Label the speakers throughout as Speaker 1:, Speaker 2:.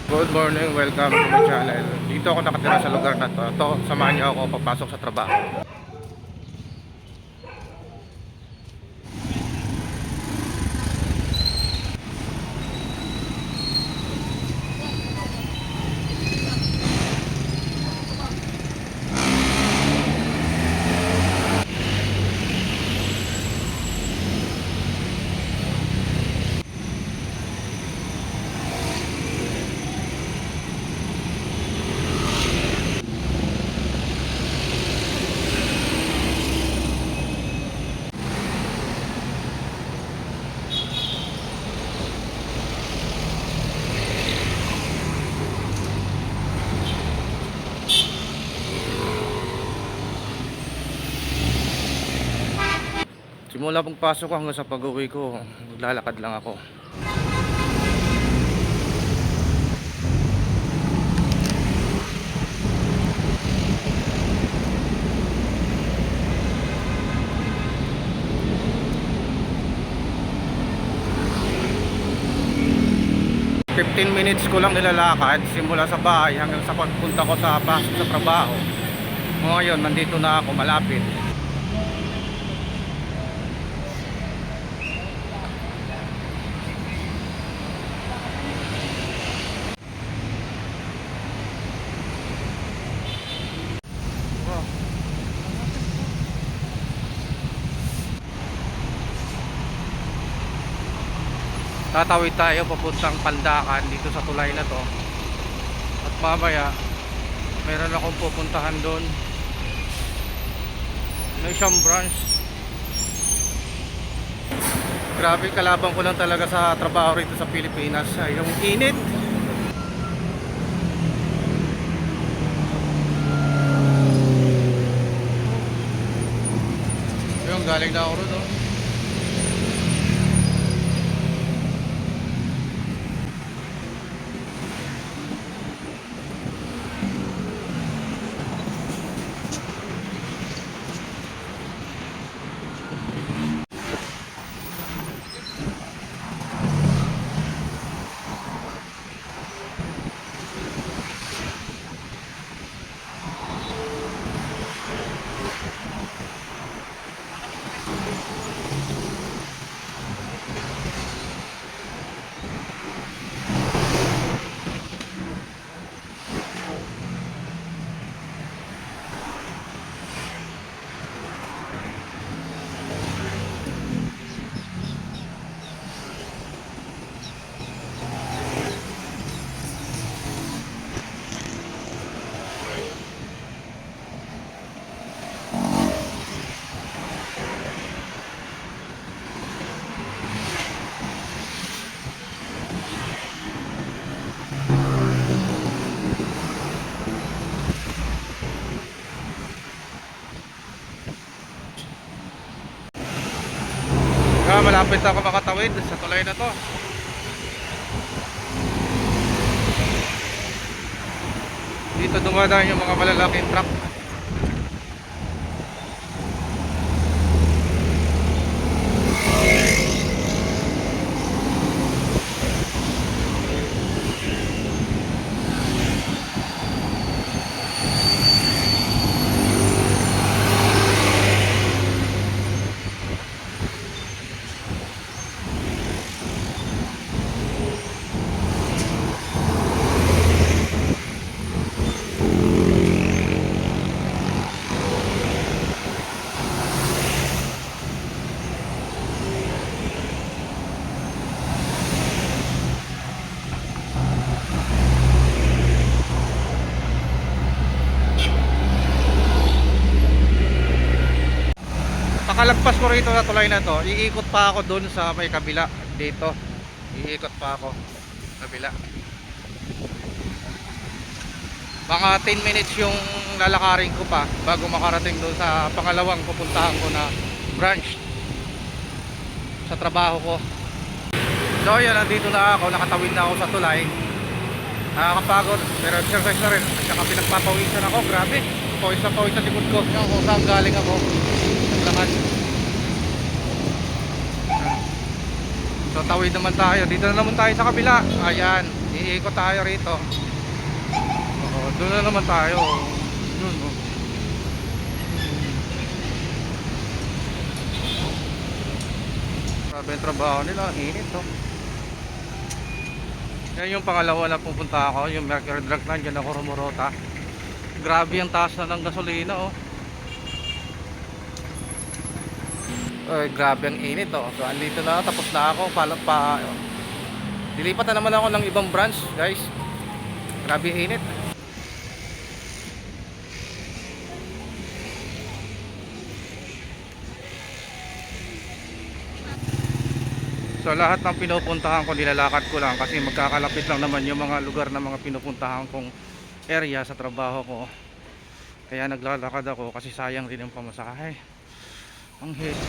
Speaker 1: Good morning, welcome to my channel. Dito ako nakatira sa lugar na to. Ito, samahan niyo ako papasok sa trabaho. 'Simula pagpasok ko hanggang sa pag-uwi ko, maglalakad lang ako. 15 minutes ko lang nilalakad simula sa bahay hanggang sa pagpunta ko sa pasok sa trabaho. Ngayon, nandito na ako, malapit. Tatawid tayo papuntang Pandakan dito sa tulay na to. At mamaya meron akong pupuntahan doon na isang branch. Grabe, kalabang ko lang talaga sa trabaho rito sa Pilipinas ay yung init. Yung galing na ako ron, oh. Malapit na ako makatawid sa tulay na to. Dito dumadaan yung mga malalaking truck. Pakalagpas ko rito sa tulay na to, iikot pa ako doon sa may kabila. Dito, iikot pa ako kabila. Mga 10 minutes yung lalakarin ko pa bago makarating doon sa pangalawang pupuntahan ko na branch sa trabaho ko. So yun, nandito na ako, nakatawid na ako sa tulay. Nakakapagod, pero exercise na rin. At saka pinagpapawisan ako, grabe. Pawis na pawis sa likod ko. Yung kung saan galing ako, naglakad. So tawid naman tayo. Dito na naman tayo sa kabila. Ayan, Iikot tayo rito. Oo, doon na naman tayo. Doon, oh. Grabe yung trabaho nila, ang init, oh. Yan yung pangalawa na pupunta ako, yung Mercury Dragline, dyan ako rumurota. Grabe yung taas na ng gasolina, oh. Ay, grabe ang init, oh. So, andito na, tapos na ako. Dilipat na naman ako ng ibang branch, guys. Grabe ang init. So, lahat ng pinupuntahan ko, nilalakad ko lang kasi magkakalapit lang naman yung mga lugar na mga pinupuntahan kong area sa trabaho ko. Kaya naglalakad ako kasi sayang din ang pamasahe. Ang hit.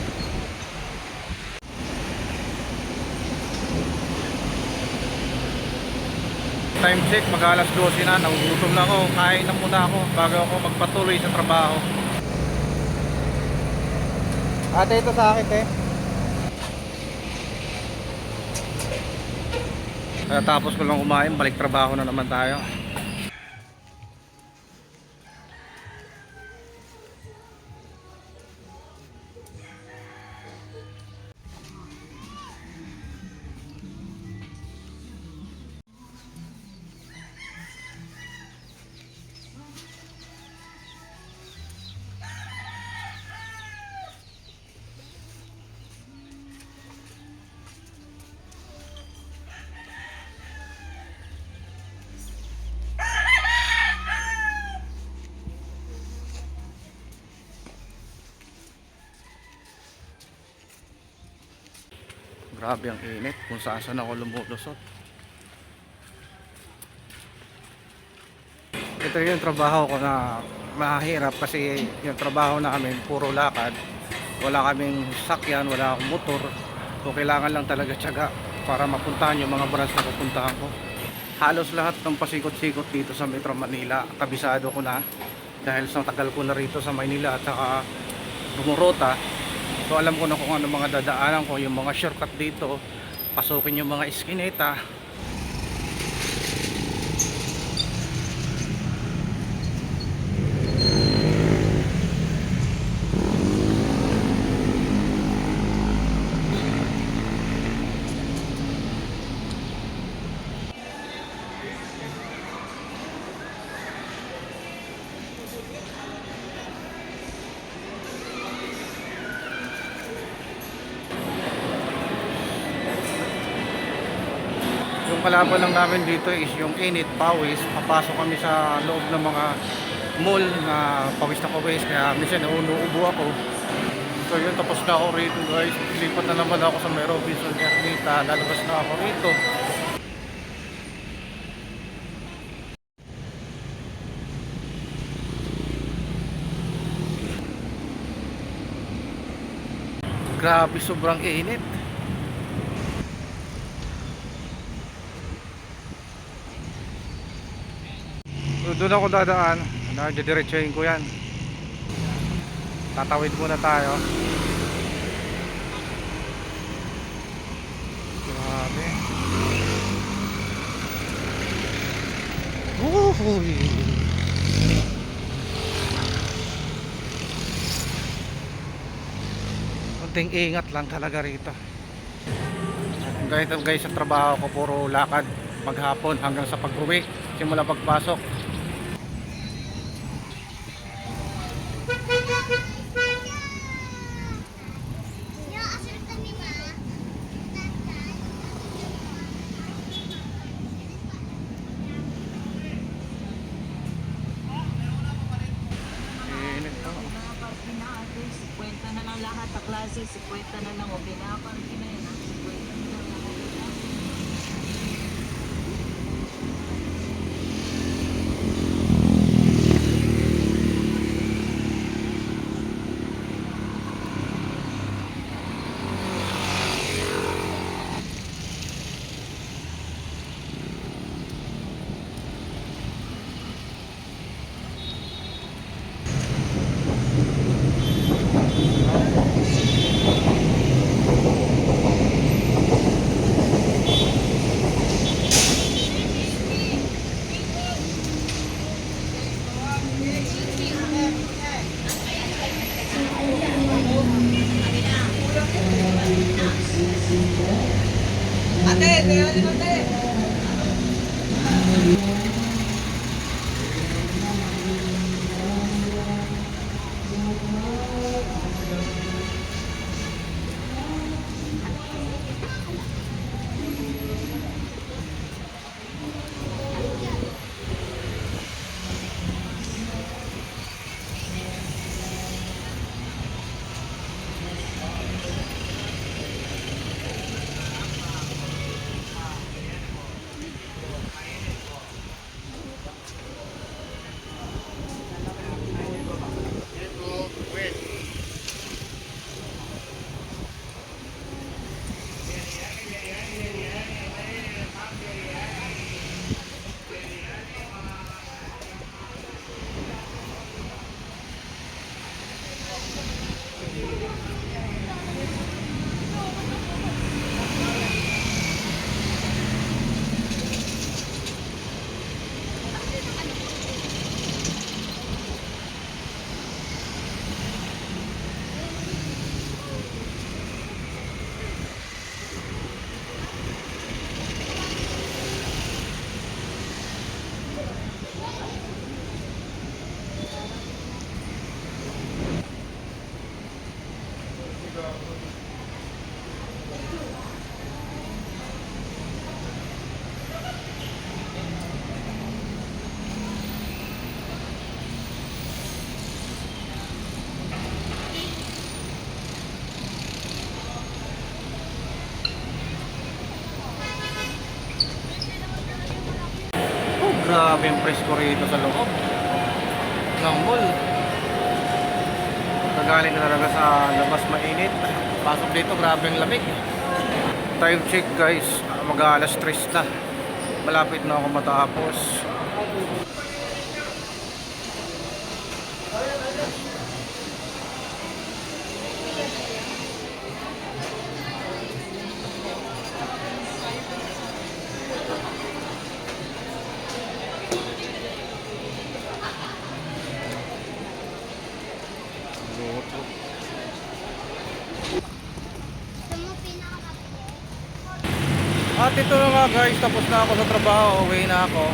Speaker 1: Time check, mag alas 12 na, nagugutom na ako, kain na muna ako bago ako magpatuloy sa trabaho. Ate, ito sa akin, te. Tapos ko lang kumain, balik trabaho na naman tayo. Grabe ang init kung saan ako lumulusot. Ito yung trabaho ko na mahirap kasi yung trabaho namin puro lakad. Wala kaming sakyan, wala akong motor. So kailangan lang talaga tiyaga para mapuntahan yung mga branch na pupuntahan ko. Halos lahat ng pasikot-sikot dito sa Metro Manila, kabisado ko na dahil sa tagal ko na rito sa Maynila at saka rumurota. So alam ko na kung ano mga dadaanan ko, yung mga shortcut dito, pasukin yung mga iskineta. Yung kalaban lang namin dito is yung init, pawis. Papasok kami sa loob ng mga mall na pawis na pawis, kaya minsan nauubo ako. So yun, tapos na ako rito, guys. Lipat na naman ako sa may Robinson Ermita. Lalabas na ako rito. Grabe, sobrang init. So, doon ako dadaan. Didiretsuhin ko yan. Tatawid muna tayo. Grabe. Uhuy. Kunting ingat lang talaga rito. Guys, sa trabaho ko puro lakad maghapon hanggang sa pag-uwi, simula pagpasok.
Speaker 2: Kwenta na lang lahat sa klase, 50 na lang o pinaparty na yun. 50 na lang lahat.
Speaker 1: Oh, grabe yung presko rito sa loob ng mall. Nagaling ka talaga sa labas mainit. Pasok dito, grabe ang lamig. Time check guys, mag-aalas 3 na. Malapit na ako matapos. At ito na nga guys, tapos na ako sa trabaho, uwi na ako.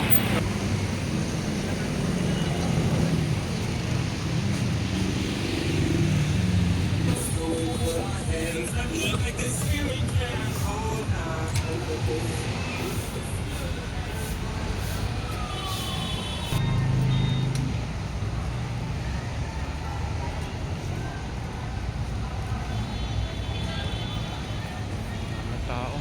Speaker 1: Tao.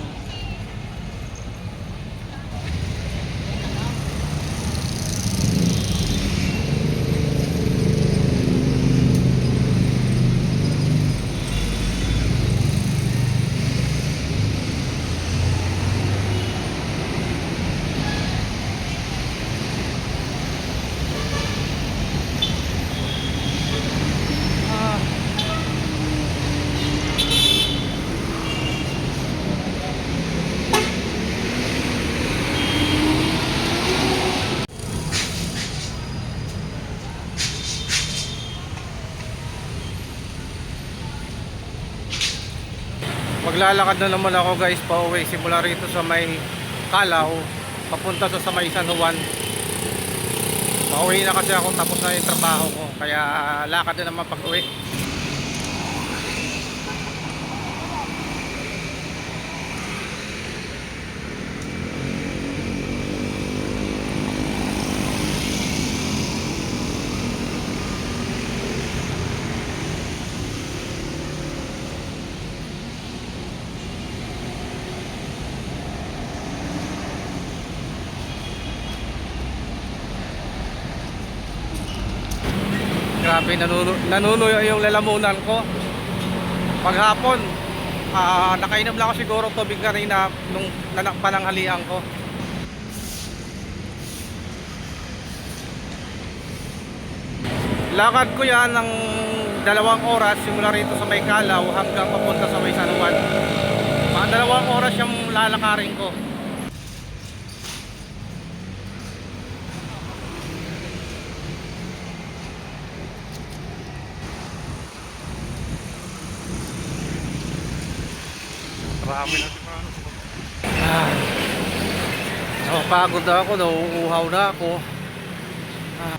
Speaker 1: Maglalakad na naman ako guys pauwi simula rito sa may Calao papunta sa may San Juan. Pauwi na kasi ako tapos na yung trabaho ko kaya lakad na naman pag uwi. Grabe, nanunuyo yung lalamunan ko. Paghapon, nakainom lang ako siguro tubig kanina nung pananghalian ko. Lakad ko yan ng 2 oras simula rito sa may Calao hanggang papunta sa may San Juan. Mga 2 oras yung lalakarin ko. Marami na si Mano. Ah, napapagod na ako, nauuhaw na ako. Ah.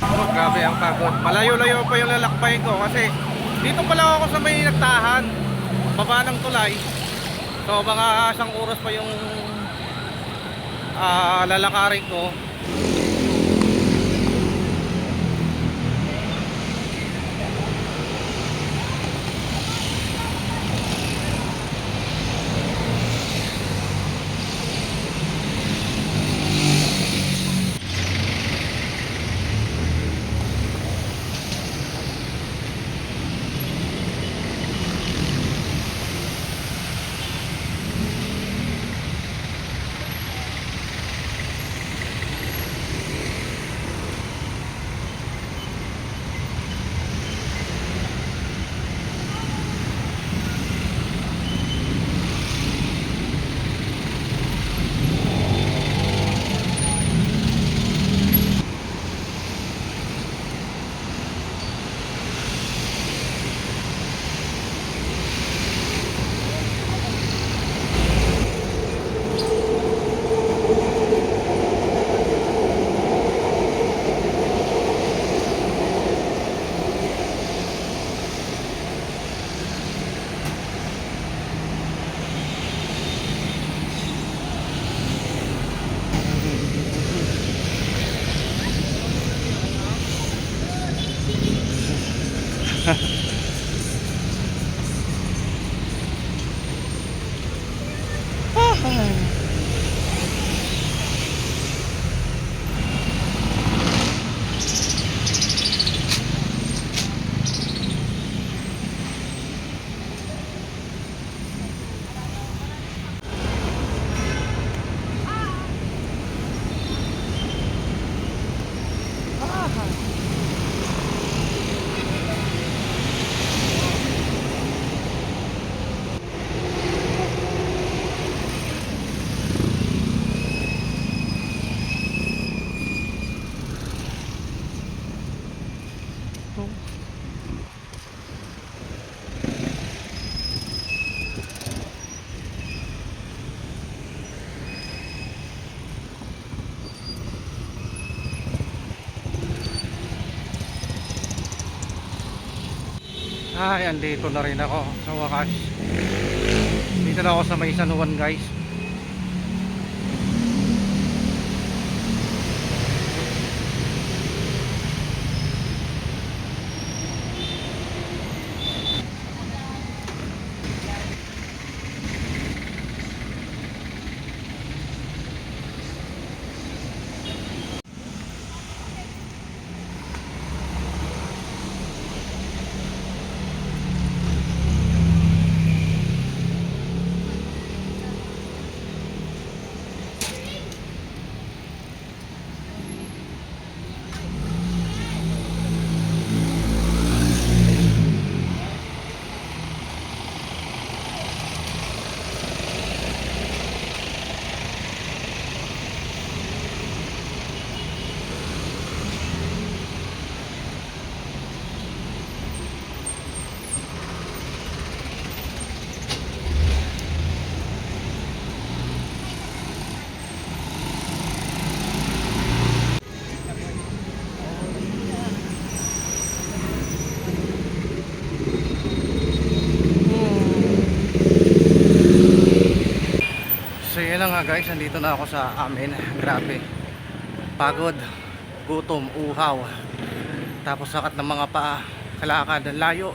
Speaker 1: Oh, grabe ang pagod. Malayo-layo pa yung lalakbayin ko kasi dito pa lang ako sa may nagtahan, baba ng tulay. So mga isang oras pa yung lalakarin ko. Ay, andito na rin ako sa wakas. Dito na ako sa may San Juan, guys. So yun na nga guys, nandito na ako sa amin. Grabe, pagod, gutom, uhaw, tapos sakat ng mga paa, kalakad, ang layo.